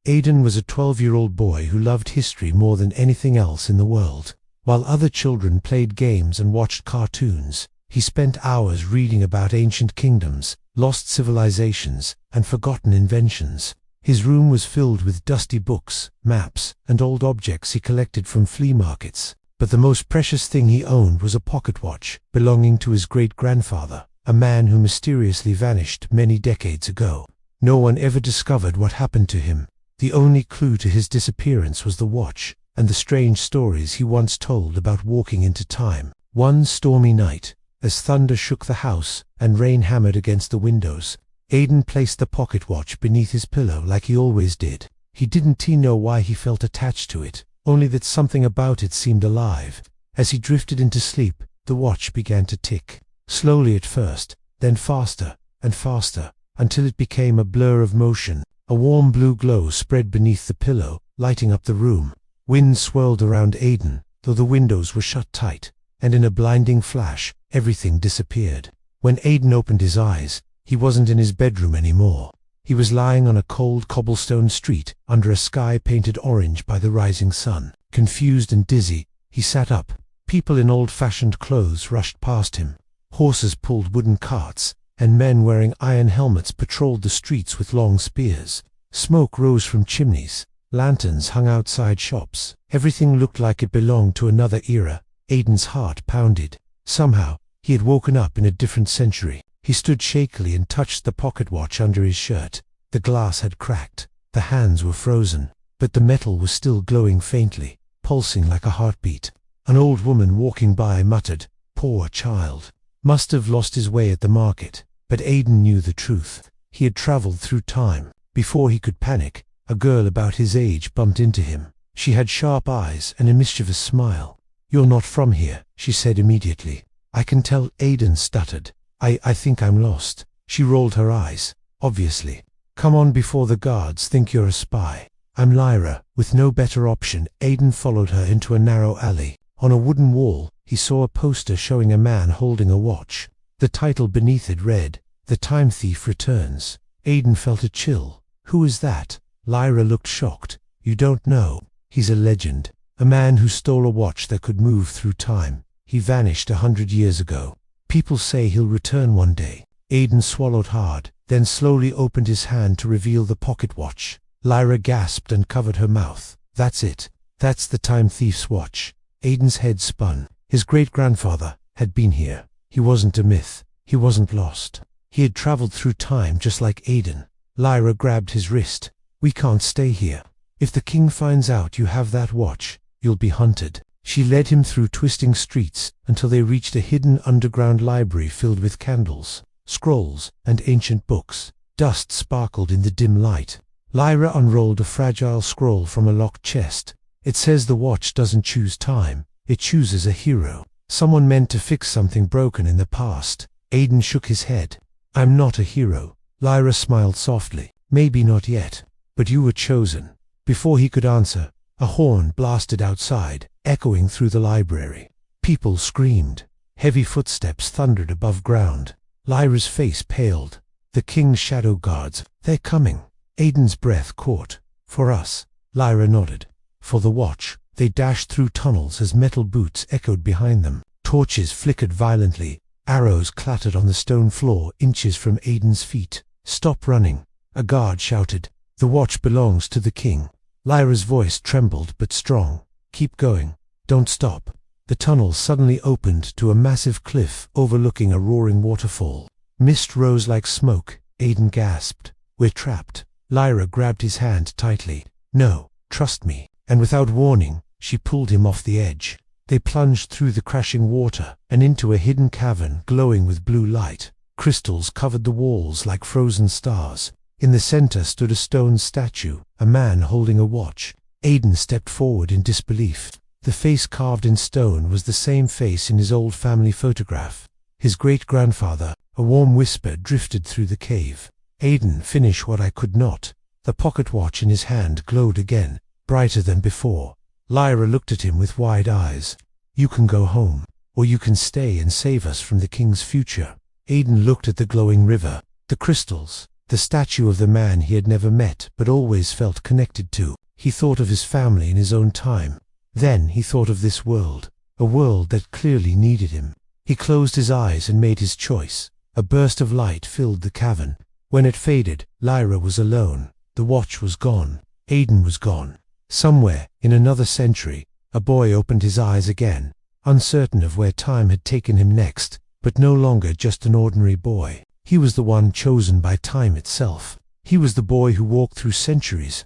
Aidan was a 12-year-old boy who loved history more than anything else in the world. While other children played games and watched cartoons, he spent hours reading about ancient kingdoms, lost civilizations, and forgotten inventions. His room was filled with dusty books, maps, and old objects he collected from flea markets. But the most precious thing he owned was a pocket watch belonging to his great-grandfather, a man who mysteriously vanished many decades ago. No one ever discovered what happened to him. The only clue to his disappearance was the watch and the strange stories he once told about walking into time. One stormy night, as thunder shook the house and rain hammered against the windows, Aidan placed the pocket watch beneath his pillow like he always did. He didn't know why he felt attached to it, only that something about it seemed alive. As he drifted into sleep, the watch began to tick, slowly at first, then faster and faster, until it became a blur of motion. A warm blue glow spread beneath the pillow, lighting up the room. Wind swirled around Aidan, though the windows were shut tight, and in a blinding flash, everything disappeared. When Aidan opened his eyes, he wasn't in his bedroom anymore. He was lying on a cold cobblestone street, under a sky painted orange by the rising sun. Confused and dizzy, he sat up. People in old-fashioned clothes rushed past him. Horses pulled wooden carts, and men wearing iron helmets patrolled the streets with long spears. Smoke rose from chimneys. Lanterns hung outside shops. Everything looked like it belonged to another era. Aidan's heart pounded. Somehow, he had woken up in a different century. He stood shakily and touched the pocket watch under his shirt. The glass had cracked. The hands were frozen, but the metal was still glowing faintly, pulsing like a heartbeat. An old woman walking by muttered, "Poor child. Must have lost his way at the market." But Aidan knew the truth. He had traveled through time. Before he could panic, a girl about his age bumped into him. She had sharp eyes and a mischievous smile. "You're not from here," she said immediately. "I can tell," Aidan stuttered. I think I'm lost." She rolled her eyes. "Obviously. Come on before the guards think you're a spy." "I'm Lyra." With no better option, Aidan followed her into a narrow alley. On a wooden wall, he saw a poster showing a man holding a watch. The title beneath it read, "The Time Thief Returns." Aidan felt a chill. "Who is that?" Lyra looked shocked. "You don't know? He's a legend. A man who stole a watch that could move through time. He vanished 100 years ago. People say he'll return one day." Aidan swallowed hard, then slowly opened his hand to reveal the pocket watch. Lyra gasped and covered her mouth. "That's it. That's the Time Thief's watch." Aidan's head spun. His great-grandfather had been here. He wasn't a myth. He wasn't lost. He had traveled through time just like Aidan. Lyra grabbed his wrist. "We can't stay here. If the king finds out you have that watch, you'll be hunted." She led him through twisting streets until they reached a hidden underground library filled with candles, scrolls, and ancient books. Dust sparkled in the dim light. Lyra unrolled a fragile scroll from a locked chest. "It says the watch doesn't choose time. It chooses a hero. Someone meant to fix something broken in the past." Aidan shook his head. "I'm not a hero." Lyra smiled softly. "Maybe not yet, but you were chosen." Before he could answer, a horn blasted outside, echoing through the library. People screamed. Heavy footsteps thundered above ground. Lyra's face paled. "The king's shadow guards. They're coming." Aidan's breath caught. "For us." Lyra nodded. "For the watch." They dashed through tunnels as metal boots echoed behind them. Torches flickered violently. Arrows clattered on the stone floor inches from Aidan's feet. "Stop running." A guard shouted. "The watch belongs to the king." Lyra's voice trembled but strong. "Keep going. Don't stop." The tunnel suddenly opened to a massive cliff overlooking a roaring waterfall. Mist rose like smoke. Aidan gasped. "We're trapped." Lyra grabbed his hand tightly. "No, trust me." And without warning, she pulled him off the edge. They plunged through the crashing water and into a hidden cavern glowing with blue light. Crystals covered the walls like frozen stars. In the center stood a stone statue, a man holding a watch. Aidan stepped forward in disbelief. The face carved in stone was the same face in his old family photograph. His great-grandfather. A warm whisper drifted through the cave. "Aidan, finish what I could not." The pocket watch in his hand glowed again, brighter than before. Lyra looked at him with wide eyes. "You can go home, or you can stay and save us from the king's future." Aidan looked at the glowing river, the crystals, the statue of the man he had never met but always felt connected to. He thought of his family in his own time. Then he thought of this world, a world that clearly needed him. He closed his eyes and made his choice. A burst of light filled the cavern. When it faded, Lyra was alone. The watch was gone. Aidan was gone. Somewhere, in another century, a boy opened his eyes again, uncertain of where time had taken him next, but no longer just an ordinary boy. He was the one chosen by time itself. He was the boy who walked through centuries,